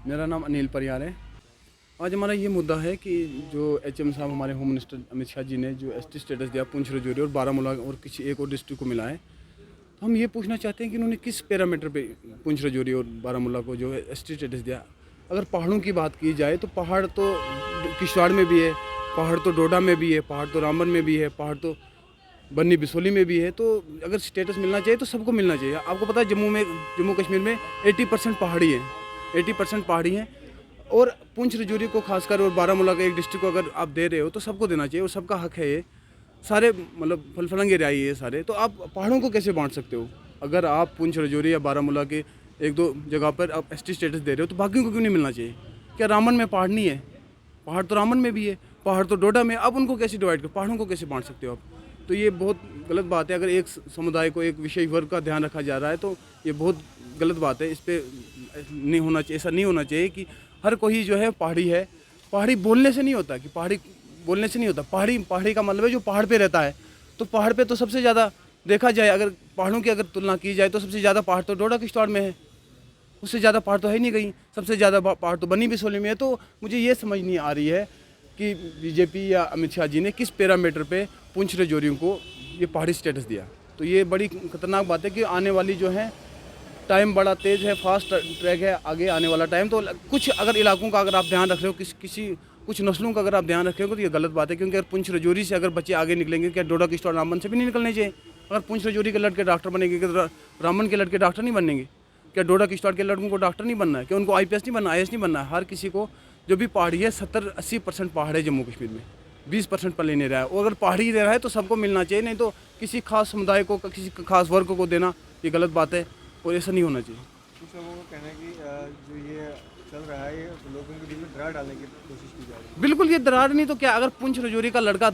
मेरा नाम अनिल परियार है। आज हमारा ये मुद्दा है कि जो एचएम साहब हमारे होम मिनिस्टर अमित शाह जी ने जो एसटी स्टेटस दिया पुंछ राजौरी और बारामूला और किसी एक और डिस्ट्रिक्ट को मिला है, तो हम ये पूछना चाहते हैं कि उन्होंने किस पैरामीटर पे पुंछ राजौरी और बारामूला को जो है एसटी स्टेटस दिया। अगर पहाड़ों की बात की जाए तो पहाड़ तो किश्तवाड़ में भी है, पहाड़ तो डोडा में भी है, पहाड़ तो रामबन में भी है, पहाड़ तो बन्नी बिसोली में भी है। तो अगर स्टेटस मिलना चाहिए तो सबको मिलना चाहिए। आपको पता है जम्मू कश्मीर में 80% पहाड़ी है, 80% पहाड़ी हैं। और पुंछ राजौरी को खासकर और बारामूला के एक डिस्ट्रिक्ट को अगर आप दे रहे हो तो सबको देना चाहिए और सबका हक है। ये सारे मतलब फलफलंग एरियाई है सारे, तो आप पहाड़ों को कैसे बांट सकते हो? अगर आप पुंछ राजौरी या बारामूला के एक दो जगह पर आप एसटी स्टेटस दे रहे हो तो बाकियों को क्यों नहीं मिलना चाहिए? क्या रामबन में पहाड़ नहीं है? पहाड़ तो रामबन में भी है, पहाड़ तो डोडा में। आप उनको कैसे डिवाइड कर, पहाड़ों को कैसे बांट सकते हो आप? तो ये बहुत गलत बात है। अगर एक समुदाय को, एक विषय वर्ग का ध्यान रखा जा रहा है तो ये बहुत गलत बात है। इस पर नहीं होना चाहिए, ऐसा नहीं होना चाहिए कि हर कोई जो है पहाड़ी है। पहाड़ी बोलने से नहीं होता, कि पहाड़ी बोलने से नहीं होता। पहाड़ी का मतलब है जो पहाड़ पे रहता है। तो पहाड़ पे तो सबसे ज़्यादा देखा जाए, अगर पहाड़ों की अगर तुलना की जाए तो सबसे ज़्यादा पहाड़ तो डोडा किश्तवाड़ में है, उससे ज़्यादा पहाड़ तो है नहीं कहीं। सबसे ज़्यादा पहाड़ तो बन्नी बिसोली में है। तो मुझे ये समझ नहीं आ रही है कि बीजेपी या अमित शाह जी ने किस पैरामीटर पे पुंछ राजौरी को ये पहाड़ी स्टेटस दिया। तो ये बड़ी खतरनाक बात है कि आने वाली जो है टाइम बड़ा तेज़ है, फास्ट ट्रैक है आगे आने वाला टाइम। तो कुछ अगर इलाकों का अगर आप ध्यान रख रहे हो, कुछ नस्लों का अगर आप ध्यान रख रहे हो तो ये गलत बात है। क्योंकि अगर पुंछ राजौरी से अगर बच्चे आगे निकलेंगे, क्या डोडा किश्तवाड़ रामबन से भी नहीं निकलने चाहिए? अगर पुंछ राजौरी के लड़के डॉक्टर बनेंगे, क्या रामबन के लड़के डॉक्टर नहीं बनेंगे? क्या डोडा किश्तवाड़ के लड़कों को डॉक्टर नहीं बनना है? क्या उनको आईपीएस नहीं बनना, आईएएस नहीं बनना है? हर किसी को जो भी पहाड़ी है, 70-80% पहाड़ है जम्मू कश्मीर में, 20% पर लेने रहा है। और अगर पहाड़ी रह रहा है तो सबको मिलना चाहिए, नहीं तो किसी खास समुदाय को, किसी खास वर्ग को देना ये गलत बात है और ऐसा नहीं होना चाहिए। कुछ लोगों का कहना है कि जो ये चल रहा है ये लोगों के बीच में दरार डालने की कोशिश की जा रही है। बिल्कुल ये दरार नहीं तो क्या, अगर पुंछ राजौरी का लड़का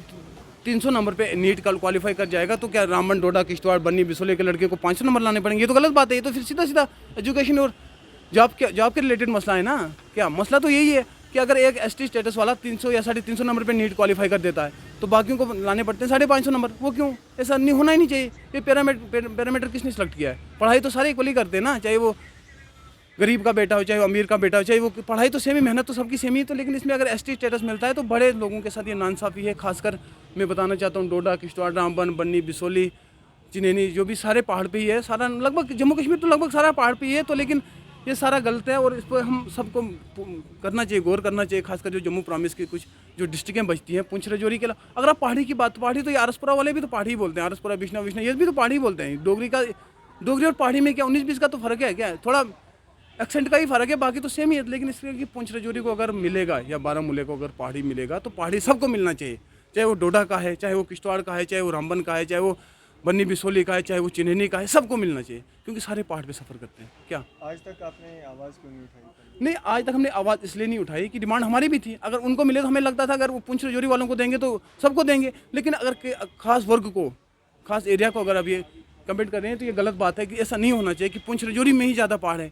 300 नंबर पे नीट का क्वालिफाई कर जाएगा तो क्या रामबन, डोडा, किश्तवाड़, बन्नी बिसोली के लड़के को 500 नंबर लाने पड़ेंगे? ये तो गलत बात है। ये तो फिर सीधा सीधा एजुकेशन और जॉब के रिलेटेड मसला है ना। क्या मसला तो यही है कि अगर एक एसटी स्टेटस वाला 300 या 350 नंबर पे नीट क्वालिफाई कर देता है तो बाकियों को लाने पड़ते हैं 550 नंबर। वो क्यों? ऐसा नहीं होना ही नहीं चाहिए। ये पैरामीटर किसने सेलेक्ट किया है? पढ़ाई तो सारे इक्वली करते हैं ना, चाहे वो गरीब का बेटा हो, चाहे वो अमीर का बेटा हो, चाहे वो पढ़ाई तो सेम ही, मेहनत तो सबकी सेम ही। तो लेकिन इसमें अगर एसटी स्टेटस मिलता है तो बड़े लोगों के साथ ये नाइंसाफ़ी है। खासकर मैं बताना चाहता हूँ डोडा, किश्तवाड़, रामबन, बन्नी बिसोली, चिनैनी, जो भी सारे पहाड़ पे ही है। सारा लगभग जम्मू कश्मीर तो लगभग सारा पहाड़ पे ही है। तो लेकिन ये सारा गलत है और इस पर हम सबको करना चाहिए, गौर करना चाहिए। खासकर जो जम्मू प्रॉमिस की कुछ जो डिस्ट्रिक्टें बचती हैं पुंछ राजौरी के अलावा। अगर आप पहाड़ी की बात, पहाड़ी तो ये आरसपुरा वाले भी तो पहाड़ी बोलते हैं, आरसपुरा, बिश्ना ये भी तो पहाड़ी बोलते हैं। डोगरी और पहाड़ी में क्या 19-20 का तो फ़र्क है? क्या थोड़ा एक्सेंट का ही फ़र्क है, बाकी तो सेम ही है। लेकिन इसलिए कि पुंछ राजौरी को अगर मिलेगा या बारामूला को अगर पहाड़ी मिलेगा तो पहाड़ी सबको मिलना चाहिए, चाहे वो डोडा का है, चाहे वो किश्तवाड़ का है, चाहे वो रामबन का है, चाहे वो बन्नी बिसोली का है, चाहे वो चिनैनी का है, सबको मिलना चाहिए। क्योंकि सारे पहाड़ पे सफ़र करते हैं। क्या आज तक आपने आवाज़ क्यों नहीं उठाई? नहीं, आज तक हमने आवाज़ इसलिए नहीं उठाई कि डिमांड हमारी भी थी। अगर उनको मिले तो हमें लगता था अगर वो पुंछ राजौरी वालों को देंगे तो सबको देंगे। लेकिन अगर खास वर्ग को, खास एरिया को अगर अब ये कमेंट कर रहे हैं तो ये गलत बात है कि ऐसा नहीं होना चाहिए कि पुंछ राजौरी में ही ज़्यादा पहाड़ है।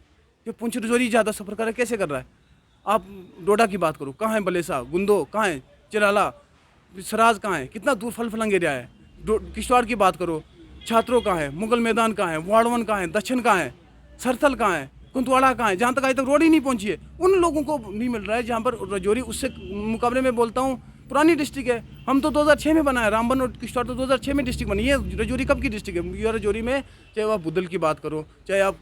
ये पुंछ राजौरी ज़्यादा सफ़र कर रहा है, कैसे कर रहा है? आप डोडा की बात करो, कहाँ है बलेसा, गुंदो कहाँ है, चिराला, सराज कहाँ है, कितना दूर फल फलंग एरिया है। किश्तवाड़ की बात करो, छात्रों कहाँ है, मुगल मैदान कहाँ है, वाड़वन कहाँ है, दक्षिण कहाँ है, सरथल कहाँ है, कुंतवाड़ा कहाँ है? जहाँ तक आज तक रोड ही नहीं पहुँची है उन लोगों को नहीं मिल रहा है। जहाँ पर राजौरी उससे मुकाबले में बोलता हूँ पुरानी डिस्ट्रिक्ट है। हम तो 2006 में बना है, रामबन और किश्तवाड़ तो 2006 में डिस्ट्रिक्ट बनी है। राजौरी कब की डिस्ट्रिक्ट है? ये राजौरी में चाहे आप बुदल की बात करो, चाहे आप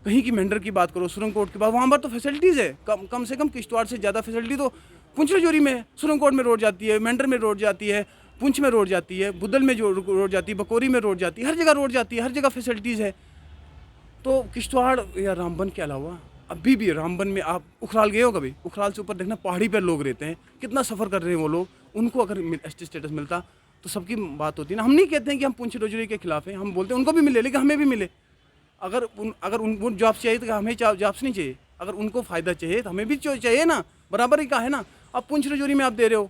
कहीं की मेंढर की बात करो, सुरंगकोट की बात, वहाँ पर तो फैसिलिटीज़ है कम से कम। किश्तवाड़ से ज़्यादा फैसिलिटी तो पुंछ राजौरी में है। सुरंगकोट में रोड जाती है, मेंढर में रोड जाती है, पुंछ में रोड जाती है, बुदल में जो रोड जाती है, बकोरी में रोड जाती है, हर जगह रोड जाती है, हर जगह फैसिलिटीज़ है। तो किश्तवाड़ या रामबन के अलावा अभी भी रामबन में आप उखराल गए हो कभी? उखराल से ऊपर देखना पहाड़ी पर लोग रहते हैं, कितना सफ़र कर रहे हैं वो लोग। उनको अगर एसटी स्टेटस मिलता तो सबकी बात होती है ना। हम नहीं कहते हैं कि हम पुंछ राजौरी के खिलाफ हैं, हम बोलते हैं उनको भी मिले लेकिन हमें भी मिले। अगर उनको जॉब चाहिए तो हमें जॉब्स नहीं चाहिए? अगर उनको फ़ायदा चाहिए तो हमें भी चाहिए ना, बराबर ही का है ना। अब पुंछ राजौरी में आप दे रहे हो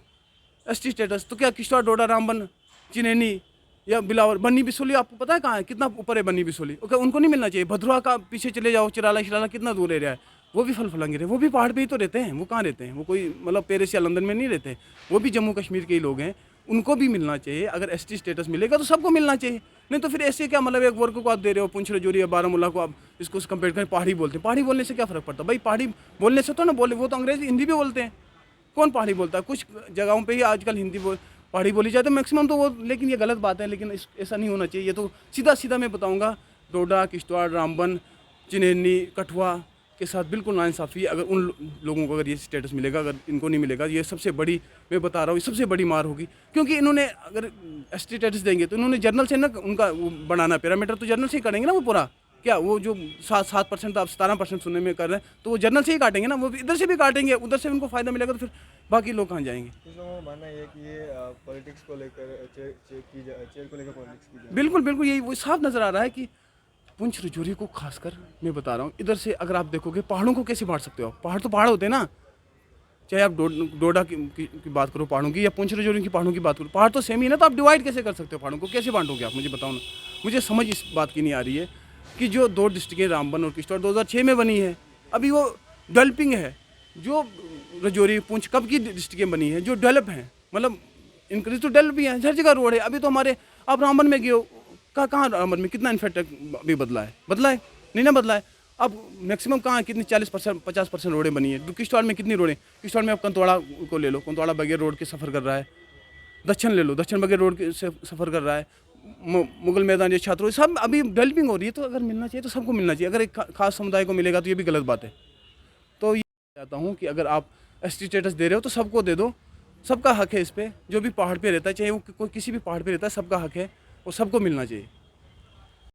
एसटी स्टेटस, तो क्या किश्तवाड़, डोडा, रामबन, चिनैनी या बिलावर, बन्नी बिसोली आपको पता है कहाँ है, कितना ऊपर है बन्नी बिसोली? ओके, उनको नहीं मिलना चाहिए? भद्रवा का पीछे चले जाओ, चिराला शिराला कितना दूर एरिया है, वो भी फल फलंगे रहे, वो भी पहाड़ पे ही तो रहते हैं। वो कहाँ रहते हैं? वो कोई मतलब पेरिस या लंदन में नहीं रहते, वो भी जम्मू कश्मीर के ही लोग हैं। उनको भी मिलना चाहिए। अगर एसटी स्टेटस मिलेगा तो सबको मिलना चाहिए। नहीं तो फिर ऐसे क्या मतलब एक वर्ग को आप दे रहे हो, पुंछ राजौरी या बारामूला को आप इसको कंपेयर करें, पहाड़ी बोलते हैं, पहाड़ी बोलने से क्या फ़र्क पड़ता है भाई? पहाड़ी बोलने से तो ना बोले, वो तो अंग्रेज़ी हिंदी भी बोलते हैं, कौन पहाड़ी बोलता है? कुछ जगहों पे ही आजकल हिंदी पहाड़ी बोली जाती है मैक्सिमम तो वो, लेकिन ये गलत बात है, लेकिन ऐसा नहीं होना चाहिए। ये तो सीधा सीधा मैं बताऊँगा, डोडा, किश्तवाड़, रामबन, चिन्हैनी, कठुआ के साथ बिल्कुल नाइंसाफ़ी है। अगर उन लोगों को अगर ये स्टेटस मिलेगा, अगर इनको नहीं मिलेगा, ये सबसे बड़ी, मैं बता रहा हूँ, ये सबसे बड़ी मार होगी। क्योंकि इन्होंने अगर एसटी स्टेटस देंगे तो इन्होंने जर्नल से ना उनका वो बनाना, पैरामीटर तो जर्नल से ही करेंगे ना वो पूरा। क्या वो जो 7% आप 17% सुनने में कर रहे हैं, तो वो जर्नल से ही काटेंगे ना, वो इधर से भी काटेंगे, उधर से उनको फ़ायदा मिलेगा, तो फिर बाकी लोग कहाँ जाएंगे? कुछ लोगों का मानना ये है कि ये पॉलिटिक्स को लेकर चेयर को लेकर पॉलिटिक्स की जाए। बिल्कुल बिल्कुल, यही वो साफ नज़र आ रहा है कि पुंछ राजौरी को खासकर मैं बता रहा हूँ, इधर से अगर आप देखोगे पहाड़ों को कैसे बांट सकते हो आप? पहाड़ तो पहाड़ होते हैं ना, चाहे आप डोडा की बात करो पहाड़ों की, या पुंछ राजौरी की पहाड़ों की बात करो, पहाड़ तो सेम ही है ना, तो आप डिवाइड कैसे कर सकते हो पहाड़ों को? कैसे बांटोगे आप? मुझे बताओ ना। मुझे समझ इस बात की नहीं आ रही है कि जो 2 डिस्ट्रिक्टें रामबन और किश्तवाड़ 2006 में बनी है, अभी वो डेवलपिंग है। जो राजौरी, पुंछ कब की डिस्ट्रिक्टें बनी है जो डेवलप हैं, मतलब इंक्रीज तो डेवलप भी है, हर जगह रोड है। अभी तो हमारे, आप रामबन में गए हो, कहाँ रामबन में कितना इंफ्रास्ट्रक्चर अभी बदला है? बदला है? नहीं ना बदला है। अब मैक्सिमम कहाँ है, कितनी 40% 50% रोडें बनी है। किश्तवाड़ में कितनी रोडें? किश्तवाड़ में आप कंतवाड़ा को ले लो, कंतवाड़ा बगैर रोड के सफ़र कर रहा है। दक्षिण ले लो, दक्षिण बगैर रोड के से सफ़र कर रहा है। मुगल मैदान, जो छात्रों, सब अभी डेवलपिंग हो रही है, तो अगर मिलना चाहिए तो सबको मिलना चाहिए। अगर एक खास समुदाय को मिलेगा तो ये भी गलत बात है। तो ये चाहता हूँ कि अगर आप एसटी स्टेटस दे रहे हो तो सबको दे दो, सबका हक है इस पे। जो भी पहाड़ पे रहता है, चाहे वो कोई किसी भी पहाड़ पे रहता है, सबका हक है और सबको मिलना चाहिए।